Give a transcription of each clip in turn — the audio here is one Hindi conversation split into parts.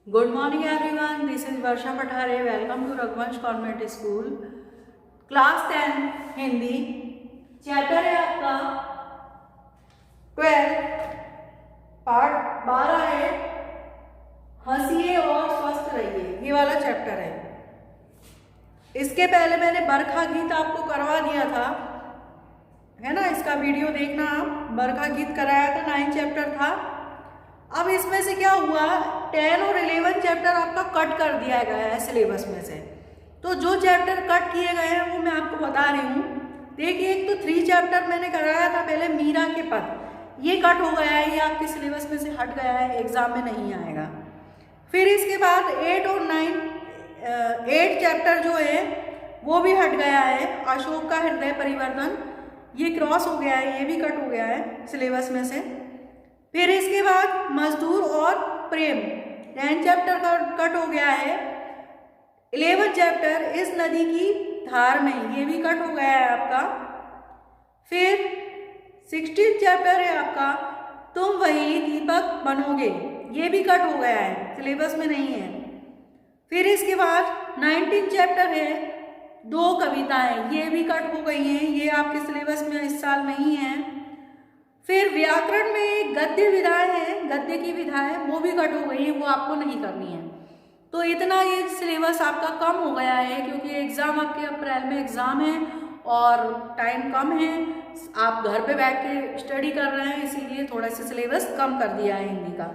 Good morning everyone, this is Varsha Pathare. Welcome to Raghuvansh Convent School. Class 10 Hindi chapter है आपका 12 पार्ट 12 है हंसिए और स्वस्थ रहिए, ये वाला चैप्टर है। इसके पहले मैंने बरखा गीत आपको करवा दिया था, है ना, इसका वीडियो देखना आप। बरखा गीत कराया था, 9 चैप्टर था। अब इसमें से क्या हुआ, 10 और 11 चैप्टर आपका कट कर दिया गया है सिलेबस में से। तो जो चैप्टर कट किए गए हैं वो मैं आपको बता रही हूँ। देखिए, एक तो 3 चैप्टर मैंने कराया था पहले, मीरा के पद, ये कट हो गया है, ये आपके सिलेबस में से हट गया है, एग्जाम में नहीं आएगा। फिर इसके बाद 8 और 9 8 चैप्टर जो है वो भी हट गया है। अशोक का हृदय परिवर्तन, ये क्रॉस हो गया है, ये भी कट हो गया है सिलेबस में से। फिर इसके बाद मजदूर और प्रेम, 10 चैप्टर कट हो गया है। 11 चैप्टर इस नदी की धार में, ये भी कट हो गया है आपका। फिर 16 चैप्टर है आपका तुम वही दीपक बनोगे, ये भी कट हो गया है, सिलेबस में नहीं है। फिर इसके बाद 19 चैप्टर है 2 कविताएं, ये भी कट हो गई हैं, ये आपके सिलेबस में इस साल नहीं है। फिर व्याकरण में एक गद्य विधाएं है, गद्य की विधाएं, वो भी कट हो गई है, वो आपको नहीं करनी है। तो इतना ये सिलेबस आपका कम हो गया है, क्योंकि एग्ज़ाम आपके अप्रैल में एग्ज़ाम है और टाइम कम है, आप घर पे बैठ के स्टडी कर रहे हैं, इसीलिए थोड़ा सा सिलेबस कम कर दिया है हिंदी का।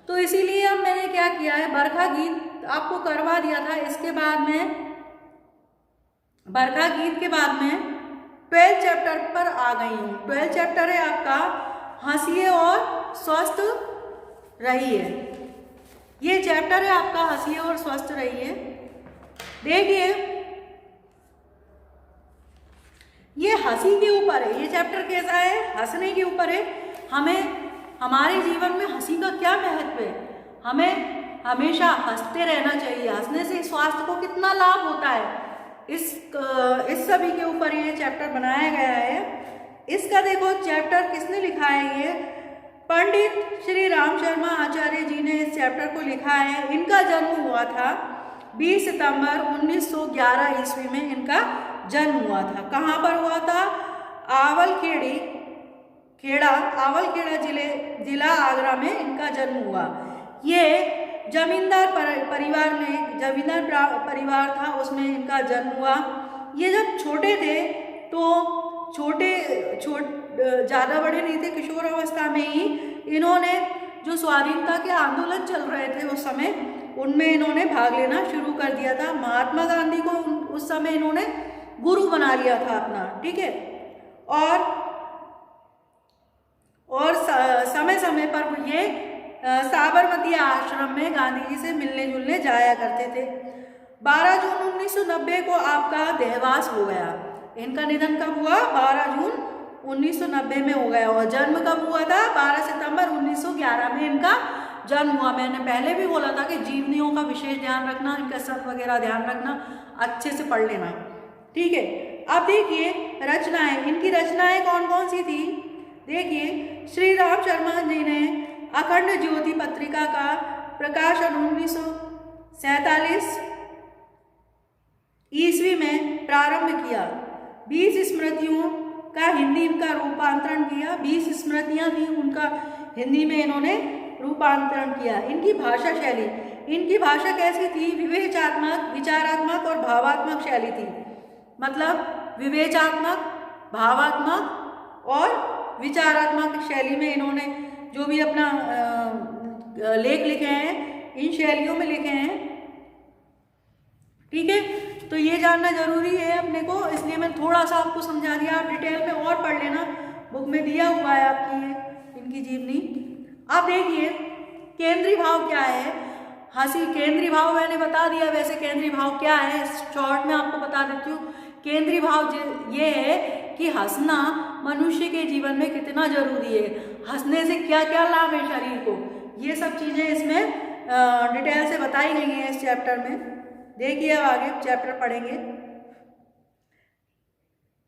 तो इसीलिए अब मैंने क्या किया है, बरखा गीत आपको करवा दिया था। इसके बाद में बरखा गीत के बाद में 12 चैप्टर पर आ गई हूँ। 12 चैप्टर है आपका हंसिए और स्वस्थ रहिए, ये चैप्टर है आपका हंसिए और स्वस्थ रहिए। देखिए, ये हंसी के ऊपर है, ये चैप्टर कैसा है, हंसने के ऊपर है। हमें हमारे जीवन में हंसी का क्या महत्व है, हमें हमेशा हंसते रहना चाहिए। हंसने से स्वास्थ्य को कितना लाभ होता है, इस सभी के ऊपर ये चैप्टर बनाया गया है। इसका देखो चैप्टर किसने लिखा है, ये पंडित श्री राम शर्मा आचार्य जी ने इस चैप्टर को लिखा है। इनका जन्म हुआ था 20 सितंबर 1911 ईस्वी में, इनका जन्म हुआ था। कहाँ पर हुआ था, आवलखेड़ा जिला आगरा में इनका जन्म हुआ। ये जमींदार परिवार था, उसमें इनका जन्म हुआ। ये जब छोटे थे तो ज़्यादा बड़े नहीं थे, किशोर अवस्था में ही इन्होंने जो स्वाधीनता के आंदोलन चल रहे थे उस समय, उनमें इन्होंने भाग लेना शुरू कर दिया था। महात्मा गांधी को उस समय इन्होंने गुरु बना लिया था अपना, ठीक है। और समय समय पर ये साबरमती आश्रम में गांधी जी से मिलने जुलने जाया करते थे। 12 जून 1990 को आपका देहवास हो गया। इनका निधन कब हुआ, 12 जून 1990 में हो गया। और जन्म कब हुआ था, 12 सितंबर 1911 में इनका जन्म हुआ। मैंने पहले भी बोला था कि जीवनियों का विशेष ध्यान रखना, इनका शब्द वगैरह ध्यान रखना, अच्छे से पढ़ लेना, ठीक है। अब देखिए रचनाएं, इनकी रचनाएं कौन कौन सी थी। देखिए, श्री राम शर्मा जी ने अखंड ज्योति पत्रिका का प्रकाशन 1947 ईस्वी में प्रारंभ किया। 20 स्मृतियों का हिंदी का रूपांतरण किया, 20 स्मृतियां थी, उनका हिंदी में इन्होंने रूपांतरण किया। इनकी भाषा शैली, इनकी भाषा कैसी थी, विवेचात्मक, विचारात्मक और भावात्मक शैली थी। मतलब विवेचात्मक, भावात्मक और विचारात्मक शैली में इन्होंने जो भी अपना लेख लिखे हैं, इन शैलियों में लिखे हैं, ठीक है। तो ये जानना जरूरी है अपने को, इसलिए मैं थोड़ा सा आपको समझा दिया, आप डिटेल में और पढ़ लेना, बुक में दिया हुआ है आपकी ये इनकी जीवनी। अब देखिए केंद्रीय भाव क्या है, हंसी केंद्रीय भाव मैंने बता दिया। वैसे केंद्रीय भाव क्या है, शॉर्ट में आपको बता देती हूँ। केंद्रीय भाव ये है कि हंसना मनुष्य के जीवन में कितना जरूरी है, हंसने से क्या क्या लाभ है शरीर को, ये सब चीज़ें इसमें डिटेल से बताई गई हैं इस चैप्टर में। देखिए अब आगे चैप्टर पढ़ेंगे।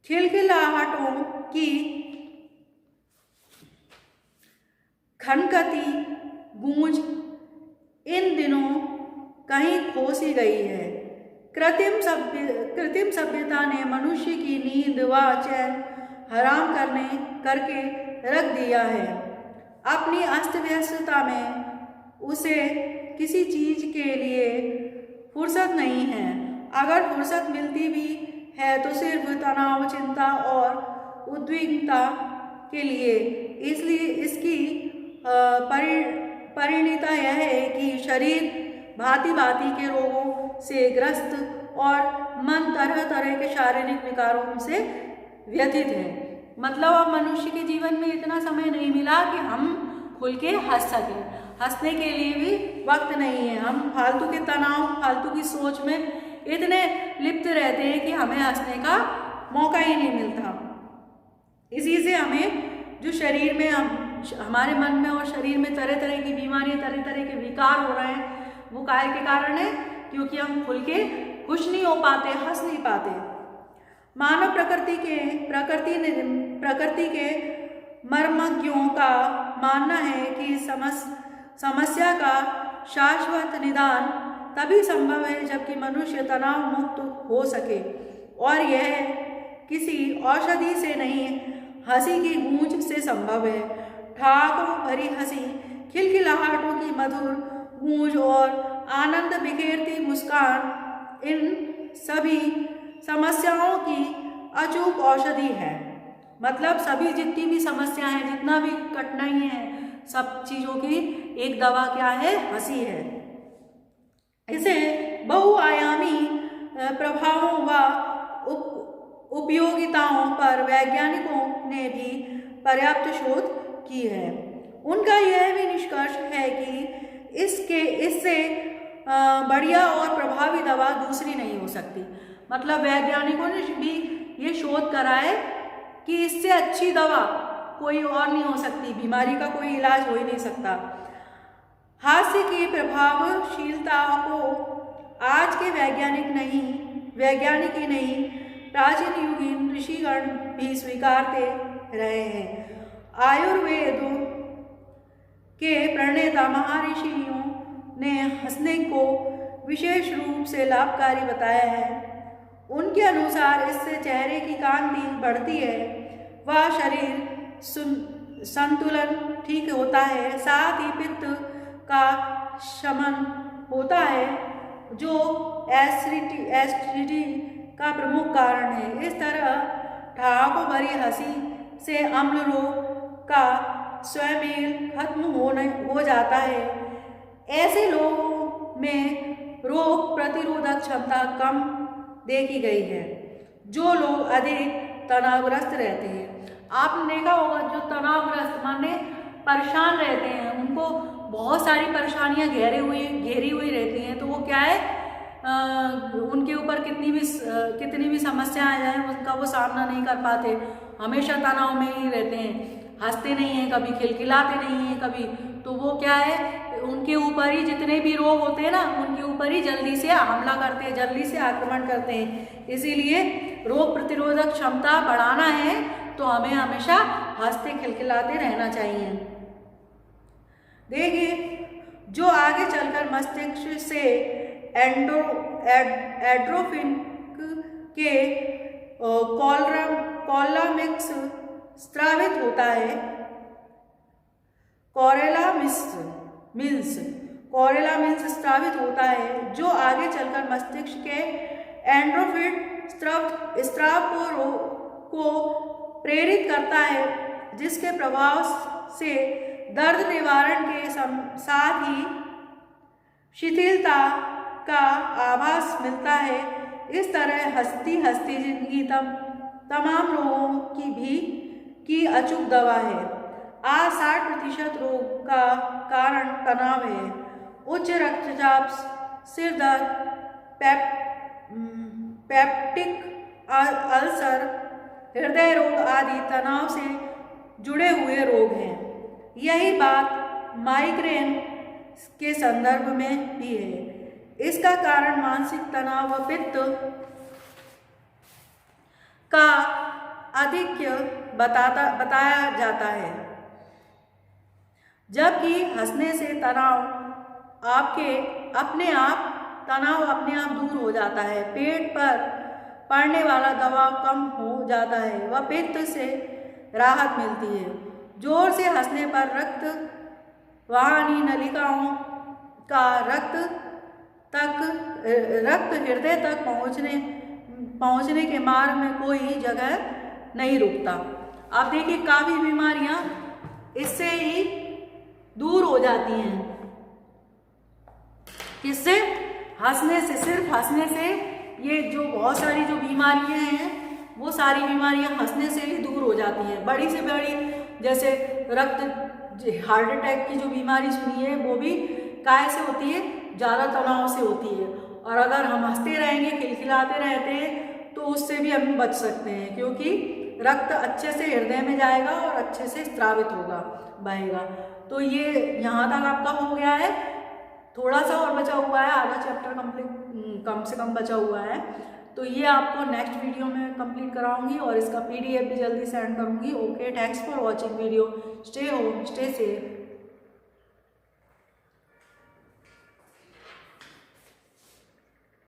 खिलखिलाहटों की खनकती गूंज इन दिनों कहीं खो सी गई है। कृत्रिम सभ्यता ने मनुष्य की नींद व चैन हराम करके रख दिया है। अपनी अस्त व्यस्तता में उसे किसी चीज के लिए फुर्सत नहीं है। अगर फुर्सत मिलती भी है तो सिर्फ तनाव, चिंता और उद्विग्नता के लिए। इसलिए इसकी परिणीता यह है कि शरीर भांति भांति के रोगों से ग्रस्त और मन तरह तरह के शारीरिक विकारों से व्यथित है। मतलब अब मनुष्य के जीवन में इतना समय नहीं मिला कि हम खुल के हंस सकें। हंसने के लिए भी वक्त नहीं है। हम फालतू के तनाव, फालतू की सोच में इतने लिप्त रहते हैं कि हमें हंसने का मौका ही नहीं मिलता। इसी से हमें जो शरीर में हमारे मन में और शरीर में तरह तरह की बीमारियां, तरह तरह के विकार हो रहे हैं, वो काय के कारण है क्योंकि हम खुल के खुश नहीं हो पाते, हंस नहीं पाते। मानव प्रकृति के मर्मज्ञों का मानना है कि समस्या का शाश्वत निदान तभी संभव है जबकि मनुष्य तनाव मुक्त हो सके, और यह किसी औषधि से नहीं, हंसी की गूंज से संभव है। ठहाकों भरी हंसी, खिलखिलाहटों की मधुर गूंज और आनंद बिखेरती मुस्कान इन सभी समस्याओं की अचूक औषधि है। मतलब सभी जितनी भी समस्याएं हैं, जितना भी कठिनाई है, सब चीज़ों की एक दवा क्या है? हंसी है। इसे बहुआयामी प्रभावों व उपयोगिताओं पर वैज्ञानिकों ने भी पर्याप्त शोध की है। उनका यह भी निष्कर्ष है कि इससे बढ़िया और प्रभावी दवा दूसरी नहीं हो सकती। मतलब वैज्ञानिकों ने भी ये शोध करा है कि इससे अच्छी दवा कोई और नहीं हो सकती, बीमारी का कोई इलाज हो ही नहीं सकता। हास्य की प्रभावशीलता को आज के वैज्ञानिक ही नहीं, प्राचीन युगीन ऋषिगण भी स्वीकारते रहे हैं। आयुर्वेद के प्रणेता महर्षियों ने हंसने को विशेष रूप से लाभकारी बताया है। उनके अनुसार इससे चेहरे की कांति बढ़ती है व शरीर संतुलन ठीक होता है, साथ ही पित्त का शमन होता है जो एसिडिटी का प्रमुख कारण है। इस तरह ठहाकों भरी हंसी से अम्ल रोग का स्वमेल खत्म हो जाता है। ऐसे लोगों में रोग प्रतिरोधक क्षमता कम देखी गई है। जो लोग अधिक तनावग्रस्त रहते हैं, आपने देखा होगा जो तनावग्रस्त माने परेशान रहते हैं, उनको बहुत सारी परेशानियां घेरी हुई रहती हैं, तो वो क्या है उनके ऊपर कितनी भी समस्या आ जाए उनका वो सामना नहीं कर पाते, हमेशा तनाव में ही रहते हैं, हंसते नहीं हैं, कभी खिलखिलाते नहीं हैं कभी, तो वो क्या है उनके ऊपर ही जितने भी रोग होते हैं ना, उनके ऊपर ही जल्दी से हमला करते हैं, जल्दी से आक्रमण करते हैं। इसीलिए रोग प्रतिरोधक क्षमता बढ़ाना है तो हमें हमेशा हंसते खिलखिलाते रहना चाहिए। देखिए जो आगे चलकर मस्तिष्क से एंडोर्फिन के कॉलामिक्स स्रावित होता है, कोरेलामिल्स स्रावित होता है, जो आगे चलकर मस्तिष्क के एंडोर्फिन स्राव को प्रेरित करता है, जिसके प्रभाव से दर्द निवारण के साथ ही शिथिलता का आभास मिलता है। इस तरह हंसती हंसती जिंदगी तमाम रोगों की अचूक दवा है। आज 60% रोग का कारण तनाव है। उच्च रक्तचाप, सिर दर्द, पेप्टिक अल्सर, हृदय रोग आदि तनाव से जुड़े हुए रोग हैं। यही बात माइग्रेन के संदर्भ में भी है। इसका कारण मानसिक तनाव व पित्त का आधिक्य बताया जाता है, जबकि हंसने से तनाव आपके अपने आप तनाव अपने आप दूर हो जाता है, पेट पर पड़ने वाला दबाव कम हो जाता है व पित्त से राहत मिलती है। जोर से हंसने पर रक्त वाहिनी नलिकाओं का रक्त हृदय तक पहुँचने के मार्ग में कोई जगह नहीं रुकता। आप देखिए काफ़ी बीमारियां इससे ही दूर हो जाती हैं। किससे? हंसने से। सिर्फ हंसने से ये जो बहुत सारी जो बीमारियां हैं वो सारी बीमारियां हंसने से ही दूर हो जाती हैं। बड़ी से बड़ी जैसे हार्ट अटैक की जो बीमारी सुनी है वो भी काहे से होती है? ज़्यादा तनाव से होती है। और अगर हम हंसते रहेंगे, खिलखिलाते रहते हैं तो उससे भी हम बच सकते हैं, क्योंकि रक्त अच्छे से हृदय में जाएगा और अच्छे से स्रावित होगा, बहेगा। तो ये यहाँ तक आपका हो गया है। थोड़ा सा और बचा हुआ है, आधा चैप्टर कंप्लीट कम से कम बचा हुआ है। तो ये आपको नेक्स्ट वीडियो में कंप्लीट कराऊंगी और इसका PDF भी जल्दी सेंड करूंगी। Okay, thanks for watching video. Stay home, stay safe.